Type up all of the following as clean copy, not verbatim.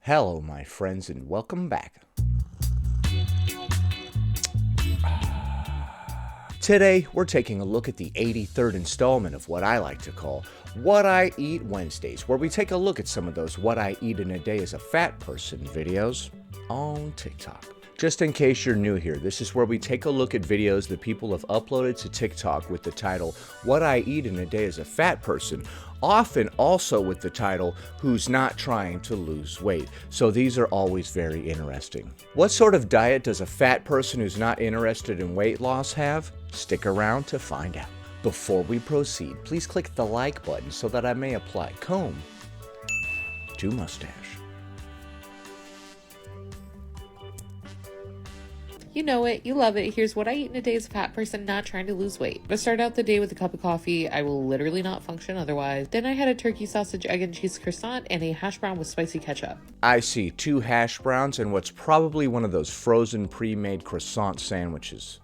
Hello, my friends, and welcome back. Today, we're taking a look at the 83rd installment of what I like to call What I Eat Wednesdays, where we take a look at some of those What I Eat in a Day as a Fat Person videos on TikTok. Just in case you're new here, this is where we take a look at videos that people have uploaded to TikTok with the title, What I Eat in a Day as a Fat Person, often also with the title, Who's Not Trying to Lose Weight. So these are always very interesting. What sort of diet does a fat person who's not interested in weight loss have? Stick around to find out. Before we proceed, please click the like button so that I may apply comb to mustache. You know it, you love it. Here's what I eat in a day as a fat person not trying to lose weight. I start out the day with a cup of coffee. I will literally not function otherwise. Then I had a turkey sausage, egg and cheese croissant and a hash brown with spicy ketchup. I see 2 hash browns and what's probably one of those frozen pre-made croissant sandwiches.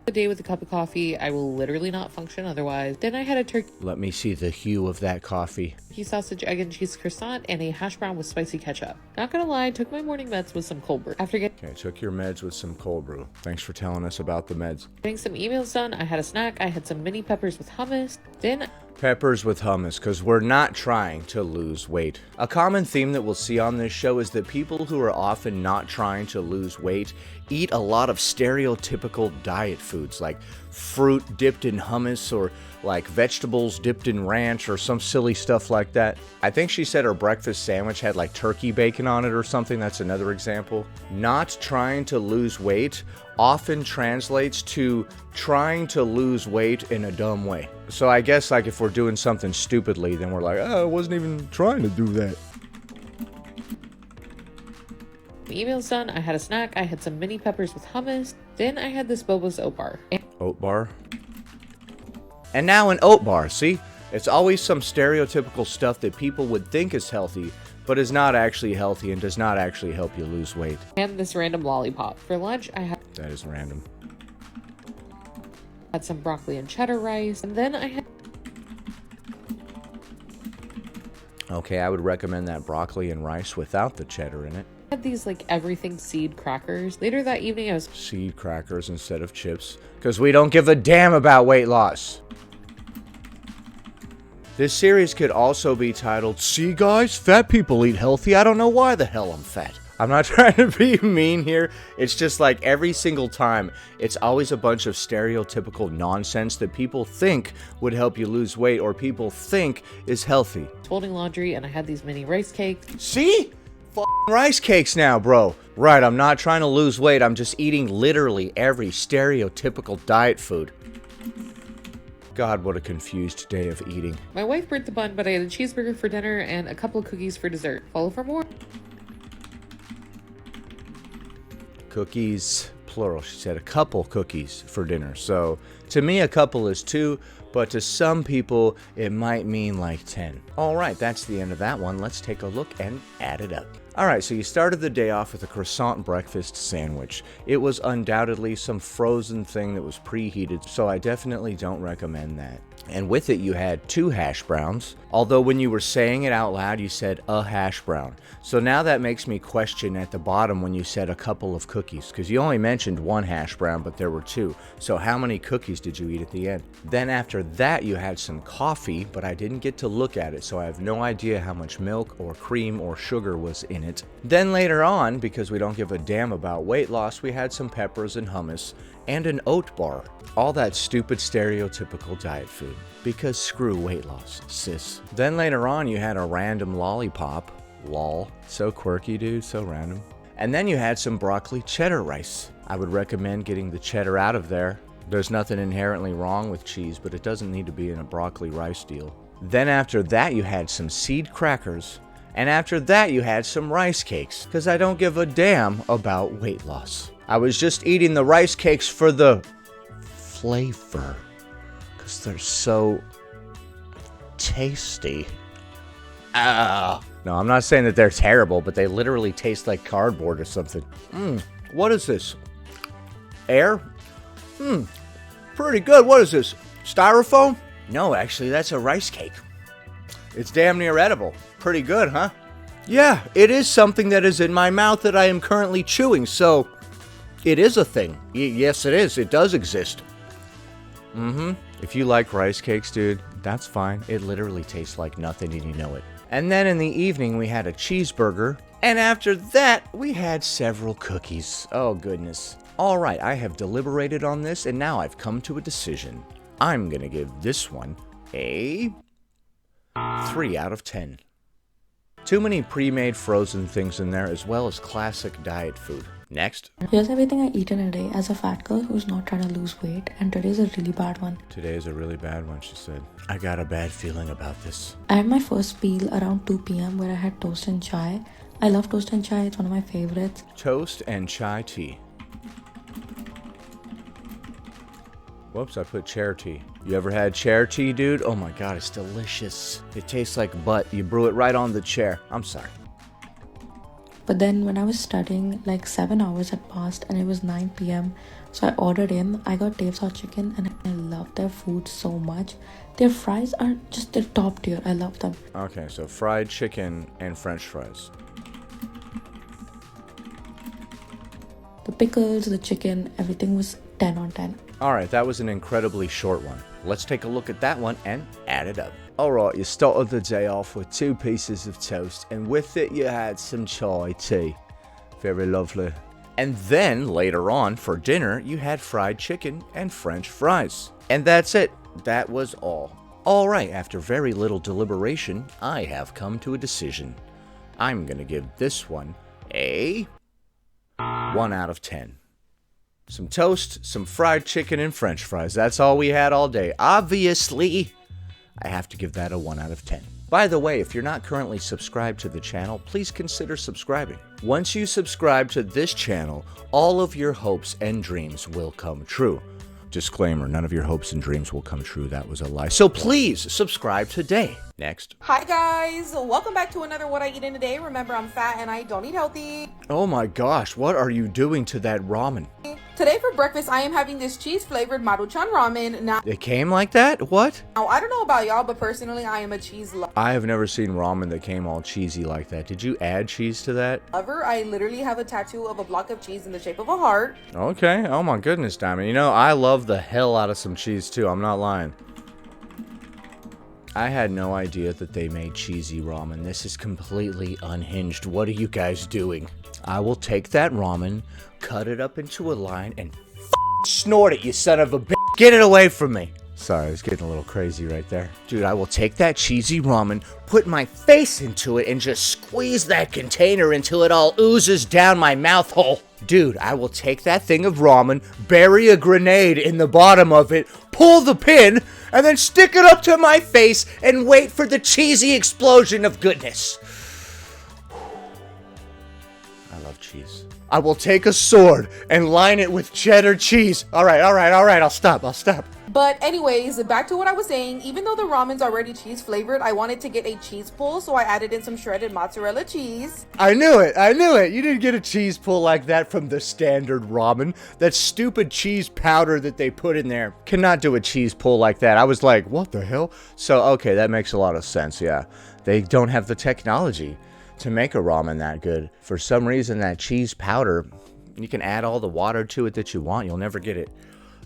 The day with a cup of coffee. I will literally not function otherwise. Then I had a turkey Let me see the hue of that coffee. sausage, egg and cheese croissant and a hash brown with spicy ketchup. Not gonna lie, I took my morning meds with some cold brew. After Okay, took your meds with some cold brew. Thanks for telling us about the meds. getting some emails done, I had a snack. I had some mini peppers with hummus. Then Peppers with hummus, because we're not trying to lose weight. A common theme that we'll see on this show is that people who are often not trying to lose weight eat a lot of stereotypical diet foods, like fruit dipped in hummus or like vegetables dipped in ranch or some silly stuff like that. I think she said her breakfast sandwich had like turkey bacon on it or something. That's another example. Not trying to lose weight often translates to trying to lose weight in a dumb way. So I guess like if we're doing something stupidly, then we're like, oh, I wasn't even trying to do that. emails done, I had a snack. I had some mini peppers with hummus. Then I had this boba's oat bar. Oat bar. And now an oat bar, see? It's always some stereotypical stuff that people would think is healthy, but is not actually healthy and does not actually help you lose weight. And this random lollipop. For lunch, I had That is random. some broccoli and cheddar rice. And then I had Okay, I would recommend that broccoli and rice without the cheddar in it. these like everything seed crackers. Later that evening, I was Seed crackers instead of chips, because we don't give a damn about weight loss. This series could also be titled, See guys, fat people eat healthy, I don't know why the hell I'm fat. I'm not trying to be mean here, it's just like every single time, it's always a bunch of stereotypical nonsense that people think would help you lose weight or people think is healthy. folding laundry and I had these mini rice cakes. See? F***ing rice cakes now, bro. Right, I'm not trying to lose weight, I'm just eating literally every stereotypical diet food. God, what a confused day of eating. My wife burnt the bun, but I had a cheeseburger for dinner and a couple of cookies for dessert. Follow for more. Cookies, plural. She said a couple cookies for dinner. So to me, a couple is 2, but to some people, it might mean like 10. All right, that's the end of that one. Let's take a look and add it up. All right, so you started the day off with a croissant breakfast sandwich. It was undoubtedly some frozen thing that was preheated, so I definitely don't recommend that. And with it, you had 2 hash browns, although when you were saying it out loud, you said a hash brown. So now that makes me question at the bottom when you said a couple of cookies, because you only mentioned 1 hash brown, but there were 2. So how many cookies did you eat at the end? Then after that, you had some coffee, but I didn't get to look at it, so I have no idea how much milk or cream or sugar was in it. Then later on, because we don't give a damn about weight loss, we had some peppers and hummus and an oat bar. All that stupid stereotypical diet food. Because screw weight loss, sis. Then later on, you had a random lollipop. Lol. So quirky, dude. So random. And then you had some broccoli cheddar rice. I would recommend getting the cheddar out of there. There's nothing inherently wrong with cheese, but it doesn't need to be in a broccoli rice deal. Then after that, you had some seed crackers. And after that, you had some rice cakes. Because I don't give a damn about weight loss. I was just eating the rice cakes for the flavor. Because they're so tasty. No, I'm not saying that they're terrible, but they literally taste like cardboard or something. What is this? Air? Pretty good. What is this? Styrofoam? No, actually, that's a rice cake. It's damn near edible. Pretty good, huh? Yeah, it is something that is in my mouth that I am currently chewing, so it is a thing. Yes, it is. It does exist. If you like rice cakes, dude, that's fine. It literally tastes like nothing and you know it. And then in the evening, we had a cheeseburger. And after that, we had several cookies. Oh, goodness. All right, I have deliberated on this, and now I've come to a decision. I'm going to give this one a 3 out of 10. Too many pre-made frozen things in there, as well as classic diet food. Next. Here's everything I eat in a day as a fat girl who's not trying to lose weight, and today's a really bad one. Today is a really bad one, she said. I got a bad feeling about this. I had my first meal around 2 p.m. where I had toast and chai. I love toast and chai, it's one of my favorites. Toast and chai tea. Whoops, I put chair tea. You ever had chair tea, dude? Oh my god, it's delicious. It tastes like butt. You brew it right on the chair. I'm sorry. But then when I was studying, like 7 hours had passed and it was 9 p.m. So I ordered in. I got Dave's Hot Chicken and I love their food so much. Their fries are just the top tier. I love them. Okay, so fried chicken and french fries. The pickles, the chicken, everything was 10 on 10. Alright, that was an incredibly short one. Let's take a look at that one and add it up. Alright, you started the day off with 2 pieces of toast, and with it you had some chai tea. Very lovely. And then, later on, for dinner, you had fried chicken and french fries. And that's it. That was all. Alright, after very little deliberation, I have come to a decision. I'm gonna give this one a 1 out of 10. Some toast, some fried chicken, and french fries. That's all we had all day. Obviously, I have to give that a 1 out of 10. By the way, if you're not currently subscribed to the channel, please consider subscribing. Once you subscribe to this channel, all of your hopes and dreams will come true. Disclaimer, none of your hopes and dreams will come true. That was a lie. So please subscribe today. Next. Hi guys, welcome back to another What I Eat in a Day. Remember, I'm fat and I don't eat healthy. Oh my gosh, what are you doing to that ramen? Today for breakfast, I am having this cheese-flavored Maruchan ramen. Now, It came like that? What? I don't know about y'all, but personally, I am a cheese I have never seen ramen that came all cheesy like that. Did you add cheese to that? lover. I literally have a tattoo of a block of cheese in the shape of a heart. Okay. Oh my goodness, Diamond. You know, I love the hell out of some cheese too. I'm not lying. I had no idea that they made cheesy ramen. This is completely unhinged. What are you guys doing? I will take that ramen, cut it up into a line, and snort it, you son of a bitch. Get it away from me. Sorry, I was getting a little crazy right there. Dude, I will take that cheesy ramen, put my face into it, and just squeeze that container until it all oozes down my mouth hole. Dude, I will take that thing of ramen, bury a grenade in the bottom of it, pull the pin, and then stick it up to my face and wait for the cheesy explosion of goodness. I love cheese. I will take a sword and line it with cheddar cheese. All right, I'll stop. But anyways, back to what I was saying. Even though the ramen's already cheese flavored, I wanted to get a cheese pull, so I added in some shredded mozzarella cheese. I knew it. You didn't get a cheese pull like that from the standard ramen. That stupid cheese powder that they put in there cannot do a cheese pull like that. I was like, what the hell? So, okay, that makes a lot of sense, yeah. They don't have the technology to make a ramen that good. For some reason, that cheese powder, you can add all the water to it that you want. You'll never get it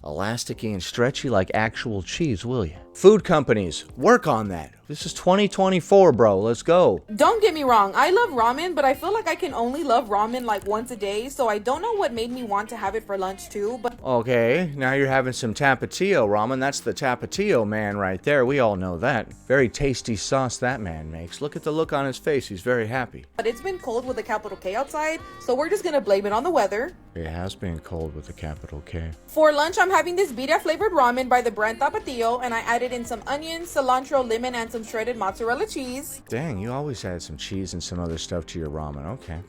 elasticy and stretchy like actual cheese, will you? Food companies, work on that. This is 2024, bro. Let's go. Don't get me wrong, I love ramen, but I feel like I can only love ramen like once a day, so I don't know what made me want to have it for lunch too, but Okay, now you're having some Tapatio ramen. That's the Tapatio man right there. We all know that. Very tasty sauce that man makes. Look at the look on his face. He's very happy. it's been cold with a capital K outside, so we're just gonna blame it on the weather. It has been cold with a capital K. For lunch, I'm having this birria flavored ramen by the brand Tapatio, and I added in some onions, cilantro, lemon, and some shredded mozzarella cheese. Dang, you always add some cheese and some other stuff to your ramen. Okay.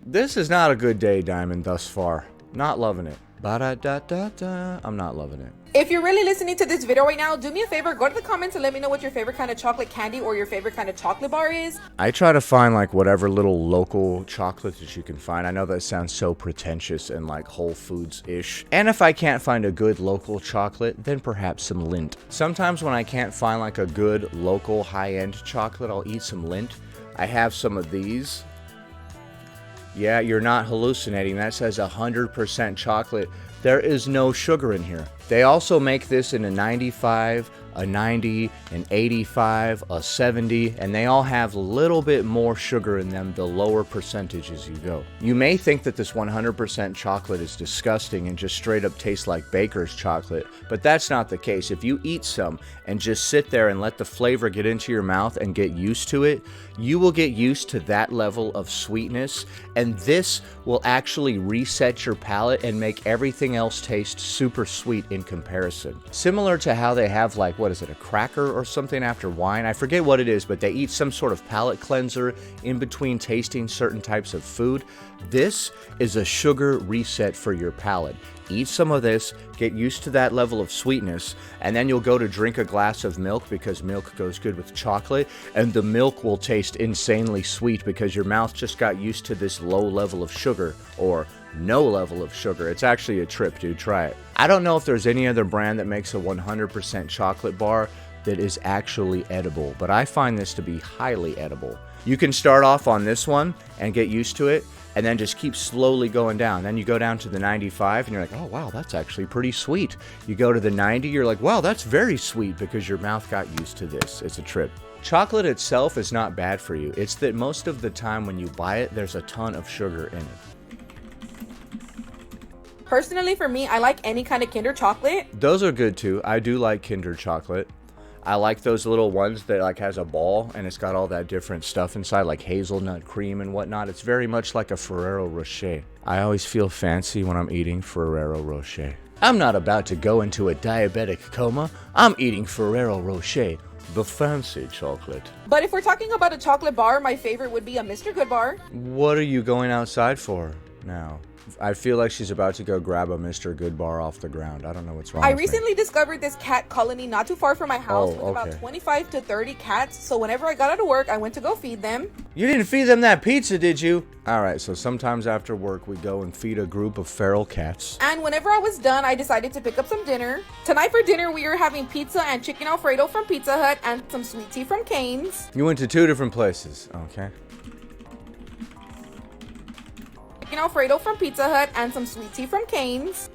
This is not a good day, Diamond, thus far. Not loving it. Ba-da-da-da-da. I'm not loving it. If you're really listening to this video right now, do me a favor, go to the comments and let me know what your favorite kind of chocolate candy or your favorite kind of chocolate bar is. I try to find like whatever little local chocolate that you can find. I know that sounds so pretentious and like Whole Foods-ish. And if I can't find a good local chocolate, then perhaps some Lindt. Sometimes when I can't find like a good local high-end chocolate, I'll eat some Lindt. I have some of these. Yeah, you're not hallucinating. That says 100% chocolate. There is no sugar in here. They also make this in a 95, a 90, an 85, a 70, and they all have a little bit more sugar in them the lower percentages you go. You may think that this 100% chocolate is disgusting and just straight up tastes like baker's chocolate, but that's not the case. If you eat some and just sit there and let the flavor get into your mouth and get used to it, you will get used to that level of sweetness, and this will actually reset your palate and make everything else taste super sweet in comparison. Similar to how they have like, what is it, a cracker or something after wine? I forget what it is, but they eat some sort of palate cleanser in between tasting certain types of food. This is a sugar reset for your palate. Eat some of this, get used to that level of sweetness, and then you'll go to drink a glass of milk because milk goes good with chocolate, and the milk will taste insanely sweet because your mouth just got used to this low level of sugar, or no level of sugar. It's actually a trip, dude. Try it. I don't know if there's any other brand that makes a 100% chocolate bar that is actually edible, but I find this to be highly edible. You can start off on this one and get used to it, and then just keep slowly going down. Then you go down to the 95, and you're like, oh, wow, that's actually pretty sweet. You go to the 90, you're like, wow, that's very sweet, because your mouth got used to this. It's a trip. Chocolate itself is not bad for you. It's that most of the time when you buy it, there's a ton of sugar in it. Personally, for me, I like any kind of Kinder chocolate. Those are good too. I do like Kinder chocolate. I like those little ones that like has a ball and it's got all that different stuff inside, like hazelnut cream and whatnot. It's very much like a Ferrero Rocher. I always feel fancy when I'm eating Ferrero Rocher. I'm not about to go into a diabetic coma. I'm eating Ferrero Rocher, the fancy chocolate. But if we're talking about a chocolate bar, my favorite would be a Mr. Good bar. What are you going outside for now? I feel like she's about to go grab a Mr. Good bar off the ground. I don't know what's wrong I with me. recently discovered this cat colony not too far from my house with about 25 to 30 cats. So whenever I got out of work, I went to go feed them. You didn't feed them that pizza, did you? Alright, so sometimes after work, we go and feed a group of feral cats. And whenever I was done, I decided to pick up some dinner. Tonight for dinner, we are having pizza and chicken Alfredo from Pizza Hut and some sweet tea from Cane's. You went to 2 different places, okay? Chicken Alfredo from Pizza Hut and some sweet tea from Cane's.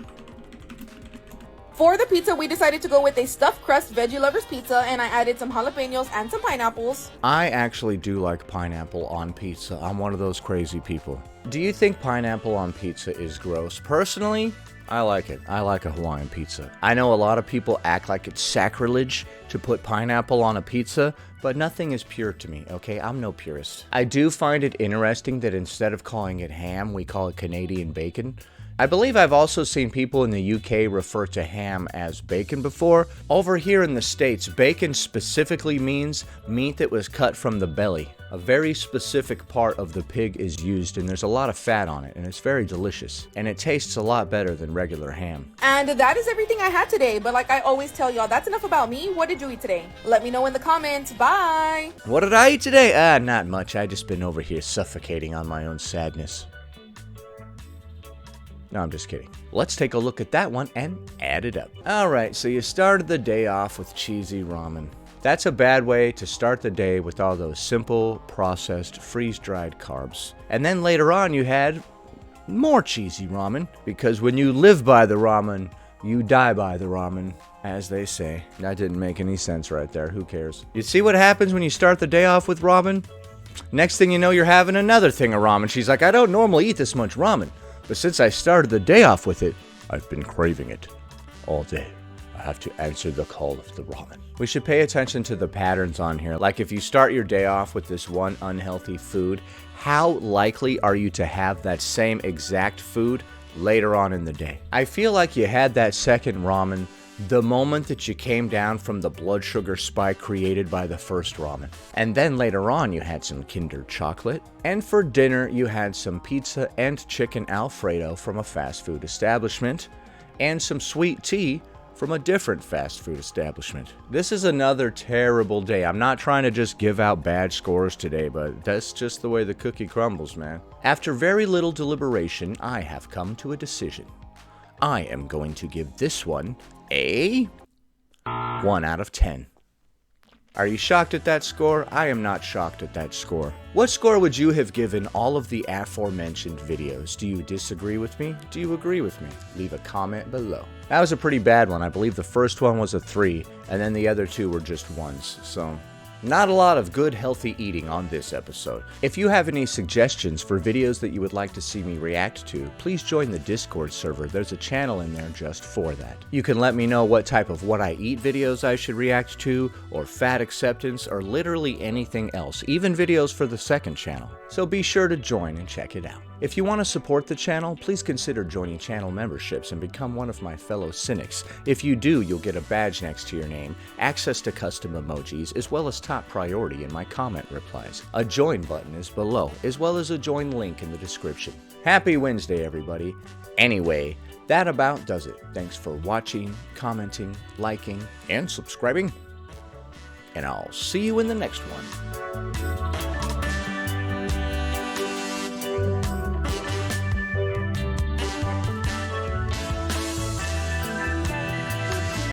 For the pizza, we decided to go with a stuffed crust veggie lovers pizza, and I added some jalapenos and some pineapples. I actually do like pineapple on pizza. I'm one of those crazy people. Do you think pineapple on pizza is gross? Personally, I like it. I like a Hawaiian pizza. I know a lot of people act like it's sacrilege to put pineapple on a pizza, but nothing is pure to me, okay? I'm no purist. I do find it interesting that instead of calling it ham, we call it Canadian bacon. I believe I've also seen people in the UK refer to ham as bacon before. Over here in the States, bacon specifically means meat that was cut from the belly. A very specific part of the pig is used, and there's a lot of fat on it, and it's very delicious. And it tastes a lot better than regular ham. And that is everything I had today, but like I always tell y'all, that's enough about me. What did you eat today? Let me know in the comments. Bye! What did I eat today? Not much. I just been over here suffocating on my own sadness. No, I'm just kidding. Let's take a look at that one and add it up. Alright, so you started the day off with cheesy ramen. That's a bad way to start the day with all those simple, processed, freeze-dried carbs. And then later on you had more cheesy ramen, because when you live by the ramen, you die by the ramen, as they say. That didn't make any sense right there. Who cares? You see what happens when you start the day off with ramen? Next thing you know, you're having another thing of ramen. She's like, I don't normally eat this much ramen, but since I started the day off with it, I've been craving it all day. I have to answer the call of the ramen. We should pay attention to the patterns on here. Like if you start your day off with this one unhealthy food, how likely are you to have that same exact food later on in the day? I feel like you had that second ramen the moment that you came down from the blood sugar spike created by the first ramen. And then later on you had some Kinder chocolate. And for dinner you had some pizza and chicken Alfredo from a fast food establishment. And some sweet tea from a different fast food establishment. This is another terrible day. I'm not trying to just give out bad scores today, but that's just the way the cookie crumbles, man. After very little deliberation, I have come to a decision. I am going to give this one a 1 out of 10. Are you shocked at that score? I am not shocked at that score. What score would you have given all of the aforementioned videos? Do you disagree with me? Do you agree with me? Leave a comment below. That was a pretty bad one. I believe the first one was a 3, and then the other 2 were just 1s, so not a lot of good, healthy eating on this episode. If you have any suggestions for videos that you would like to see me react to, please join the Discord server. There's a channel in there just for that. You can let me know what type of what I eat videos I should react to, or fat acceptance, or literally anything else, even videos for the second channel. So be sure to join and check it out. If you want to support the channel, please consider joining channel memberships and become one of my fellow cynics. If you do, you'll get a badge next to your name, access to custom emojis, as well as top priority in my comment replies. A join button is below, as well as a join link in the description. Happy Wednesday, everybody. Anyway, that about does it. Thanks for watching, commenting, liking, and subscribing. And I'll see you in the next one.